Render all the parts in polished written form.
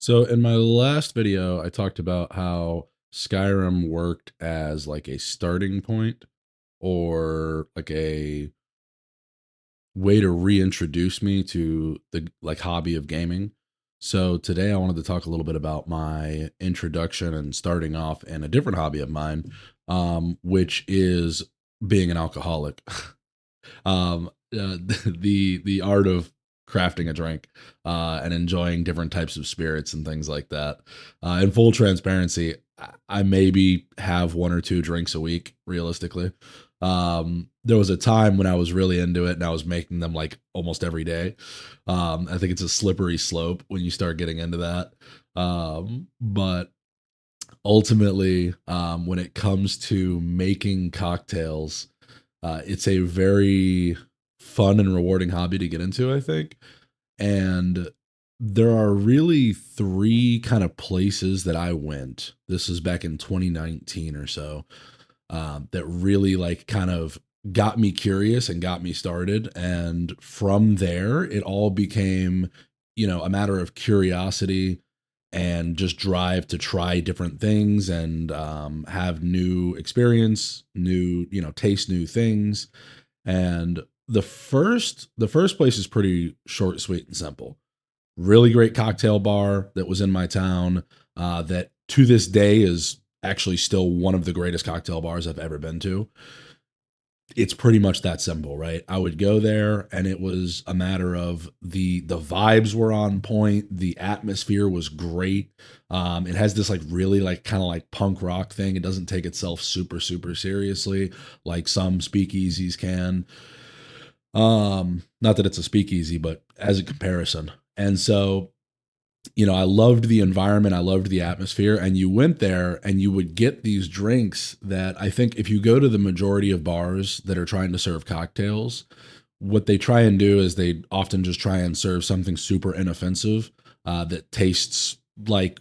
So in my last video, I talked about how Skyrim worked as like a starting point or like a way to reintroduce me to the like hobby of gaming. So today I wanted to talk a little bit about my introduction and starting off in a different hobby of mine, which is being an alcoholic. The art of crafting a drink and enjoying different types of spirits and things like that. In full transparency, I maybe have one or two drinks a week, realistically. There was a time when I was really into it and I was making them like almost every day. I think it's a slippery slope when you start getting into that. But ultimately, when it comes to making cocktails, it's a very fun and rewarding hobby to get into, I think. And there are really three kind of places that I went. This is back in 2019 or so, that really like kind of got me curious and got me started. And from there, it all became, a matter of curiosity and just drive to try different things and have new experience, new, taste new things. And the first place is pretty short, sweet, and simple. Really great cocktail bar that was in my town, that to this day is actually still one of the greatest cocktail bars I've ever been to. It's pretty much that simple, right? I would go there and it was a matter of the vibes were on point, the atmosphere was great. It has this like really like kind of like punk rock thing. It doesn't take itself super seriously like some speakeasies can. Not that it's a speakeasy, but as a comparison. And so, I loved the environment, I loved the atmosphere, and you went there and you would get these drinks that I think if you go to the majority of bars that are trying to serve cocktails, what they try and do is they often just try and serve something super inoffensive, that tastes like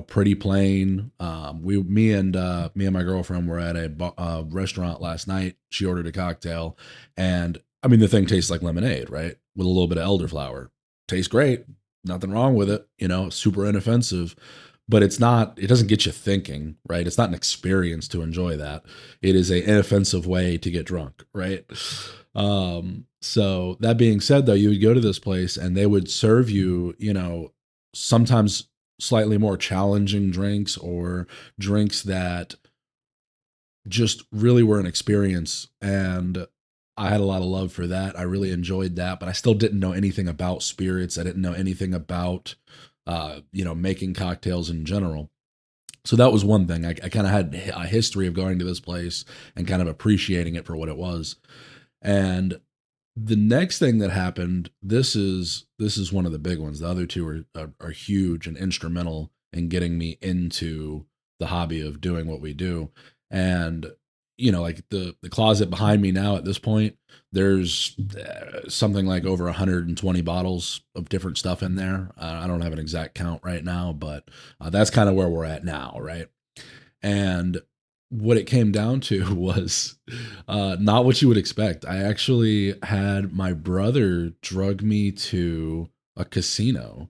pretty plain. Me and my girlfriend were at a restaurant last night. She ordered a cocktail, and I mean the thing tastes like lemonade, right, with a little bit of elderflower. Tastes great, nothing wrong with it. Super inoffensive, but it's not. It doesn't get you thinking, right? It's not an experience to enjoy that. It is a inoffensive way to get drunk, right? So that being said, though, you would go to this place and they would serve you, sometimes slightly more challenging drinks or drinks that just really were an experience. And I had a lot of love for that. I really enjoyed that, but I still didn't know anything about spirits. I didn't know anything about, making cocktails in general. So that was one thing. I kind of had a history of going to this place and kind of appreciating it for what it was. And the next thing that happened, this is one of the big ones. The other two are huge and instrumental in getting me into the hobby of doing what we do. And like the closet behind me now at this point, there's something like over 120 bottles of different stuff in there. I don't have an exact count right now, but that's kind of where we're at now, right? And what it came down to was not what you would expect. I actually had my brother drug me to a casino,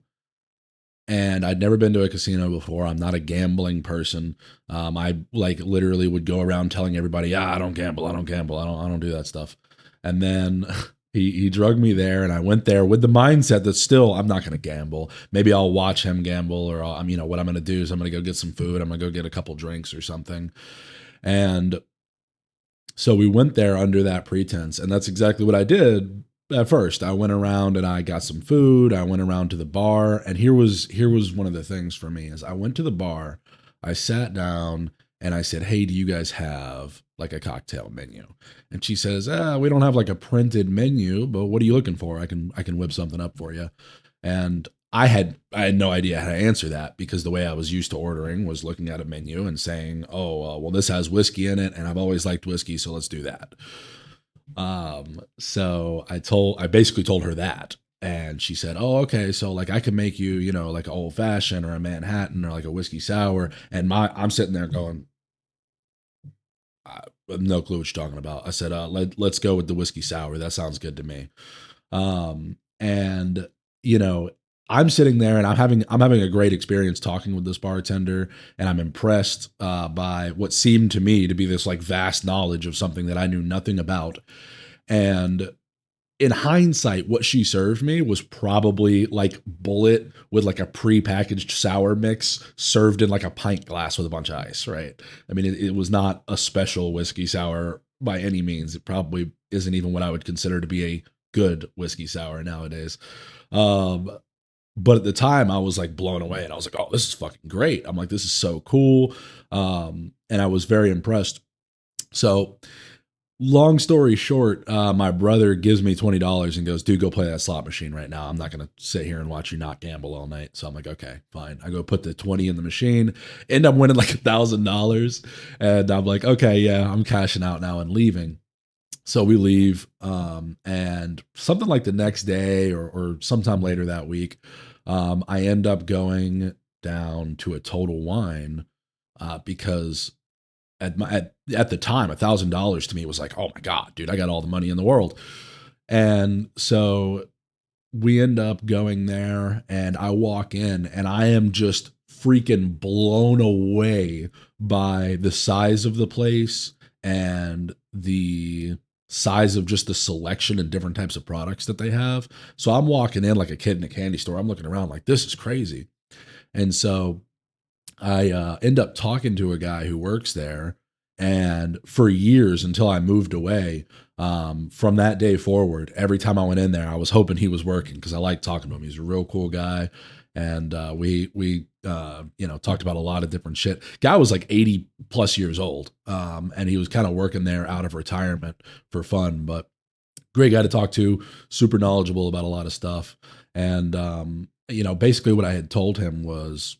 and I'd never been to a casino before. I'm not a gambling person. I like literally would go around telling everybody, "Yeah, I don't gamble. I don't gamble. I don't do that stuff." And then he drugged me there, and I went there with the mindset that still I'm not going to gamble. Maybe I'll watch him gamble, or I'm what I'm going to do is I'm going to go get some food. I'm going to go get a couple drinks or something. And so we went there under that pretense, and that's exactly what I did at first. I went around and I got some food. I went around to the bar, and here was one of the things for me is I went to the bar, I sat down, and I said, "Hey, do you guys have like a cocktail menu?" And she says, "We don't have like a printed menu, but what are you looking for? I can whip something up for you." And I had no idea how to answer that because the way I was used to ordering was looking at a menu and saying, "Oh, well, this has whiskey in it, and I've always liked whiskey, so let's do that." So I basically told her that, and she said, "Oh, okay, so like I can make you, like an old fashioned or a Manhattan or like a whiskey sour." And I'm sitting there going, I have no clue what you're talking about. I said, let's go with the whiskey sour. That sounds good to me." And you know I'm sitting there and I'm having a great experience talking with this bartender, and I'm impressed by what seemed to me to be this like vast knowledge of something that I knew nothing about. And in hindsight, what she served me was probably like bullet with like a pre-packaged sour mix served in like a pint glass with a bunch of ice, right? I mean, it was not a special whiskey sour by any means. It probably isn't even what I would consider to be a good whiskey sour nowadays. Um, but at the time, I was like blown away, and I was like, "Oh, this is fucking great!" I'm like, "This is so cool," and I was very impressed. So long story short, my brother gives me $20 and goes, "Dude, go play that slot machine right now. I'm not gonna sit here and watch you not gamble all night." So I'm like, "Okay, fine." I go put the 20 in the machine, end up winning like $1,000, and I'm like, "Okay, yeah, I'm cashing out now and leaving." So we leave, and something like the next day or sometime later that week, I end up going down to a Total Wine because at the time, $1,000 to me was like, oh my god, dude, I got all the money in the world. And so we end up going there, and I walk in, and I am just freaking blown away by the size of the place and the size of just the selection and different types of products that they have. So I'm walking in like a kid in a candy store. I'm looking around like this is crazy. And so I end up talking to a guy who works there, and for years until I moved away, from that day forward, every time I went in there, I was hoping he was working because I liked talking to him. He's a real cool guy, and we talked about a lot of different shit. Guy was like 80+ years old, and he was kind of working there out of retirement for fun, but great guy to talk to, super knowledgeable about a lot of stuff, and basically what I had told him was,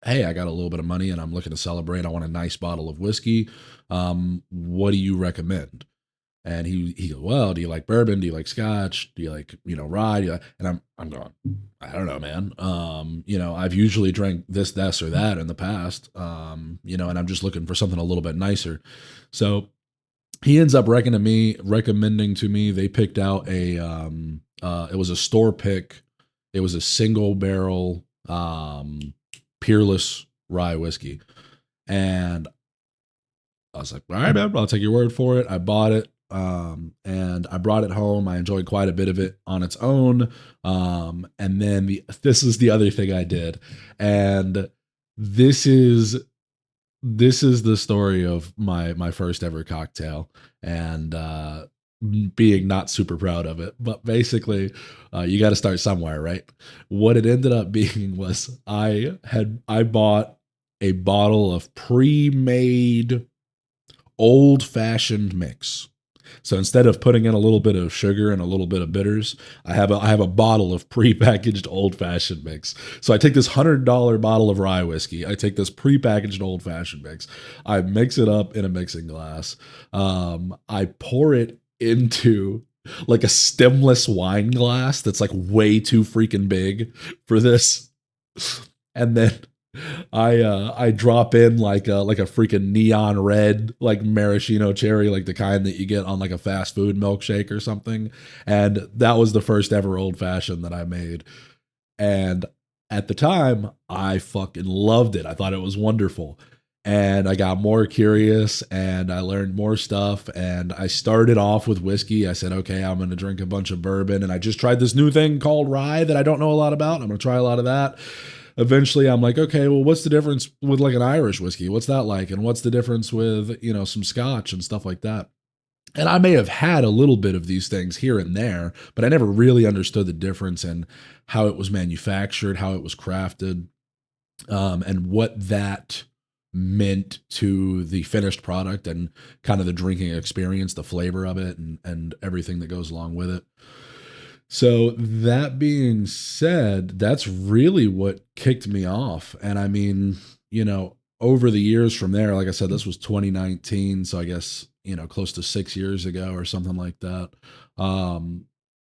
hey, I got a little bit of money and I'm looking to celebrate. I want a nice bottle of whiskey. What do you recommend? And he goes, well, do you like bourbon? Do you like scotch? Do you like, rye? And I'm going, I don't know, man. I've usually drank this, or that in the past. And I'm just looking for something a little bit nicer. So he ends up recommending to me, they picked out it was a store pick. It was a single barrel, Peerless rye whiskey. And I was like, all right, man, I'll take your word for it. I bought it. And I brought it home. I enjoyed quite a bit of it on its own. And then this is the other thing I did. And this is the story of my first ever cocktail, and being not super proud of it. But basically, you got to start somewhere, right? What it ended up being was I bought a bottle of pre-made old fashioned mix. So instead of putting in a little bit of sugar and a little bit of bitters, I have a bottle of prepackaged old fashioned mix. So I take this $100 bottle of rye whiskey. I take this prepackaged old fashioned mix. I mix it up in a mixing glass. I pour it into like a stemless wine glass that's like way too freaking big for this. And then I drop in like a freaking neon red like maraschino cherry, like the kind that you get on like a fast food milkshake or something. And that was the first ever old fashioned that I made. And at the time, I fucking loved it. I thought it was wonderful. And I got more curious and I learned more stuff. And I started off with whiskey. I said, okay, I'm going to drink a bunch of bourbon. And I just tried this new thing called rye that I don't know a lot about. I'm going to try a lot of that. Eventually, I'm like, okay, well, what's the difference with like an Irish whiskey? What's that like? And what's the difference with, some scotch and stuff like that? And I may have had a little bit of these things here and there, but I never really understood the difference in how it was manufactured, how it was crafted, and what that meant to the finished product and kind of the drinking experience, the flavor of it, and everything that goes along with it. So that being said, that's really what kicked me off. And I mean, over the years from there, like I said, this was 2019, so I guess, close to 6 years ago or something like that. Um,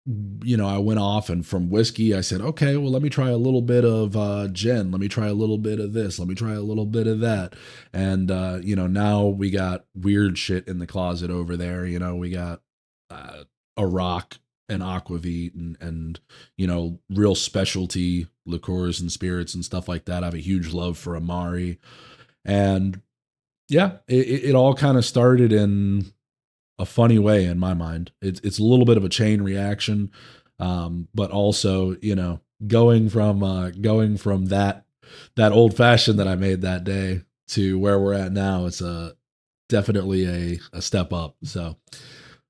I went off, and from whiskey, I said, okay, well, let me try a little bit of gin. Let me try a little bit of this. Let me try a little bit of that. And, now we got weird shit in the closet over there. We got a rock and aquavit and real specialty liqueurs and spirits and stuff like that. I have a huge love for Amari, and yeah, it all kind of started in a funny way in my mind. It's a little bit of a chain reaction, but also going from that old fashioned that I made that day to where we're at now. It's a definitely a step up. So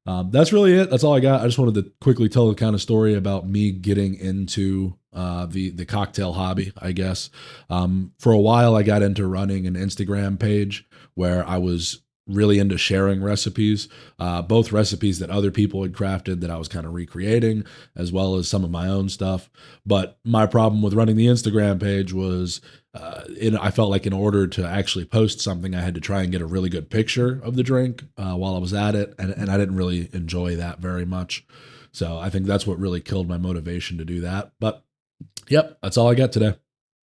that's really it. That's all I got. I just wanted to quickly tell the kind of story about me getting into the cocktail hobby, I guess. For a while, I got into running an Instagram page where I was really into sharing recipes, both recipes that other people had crafted that I was kind of recreating, as well as some of my own stuff. But my problem with running the Instagram page was I felt like in order to actually post something, I had to try and get a really good picture of the drink while I was at it. And I didn't really enjoy that very much. So I think that's what really killed my motivation to do that. But yep, that's all I got today.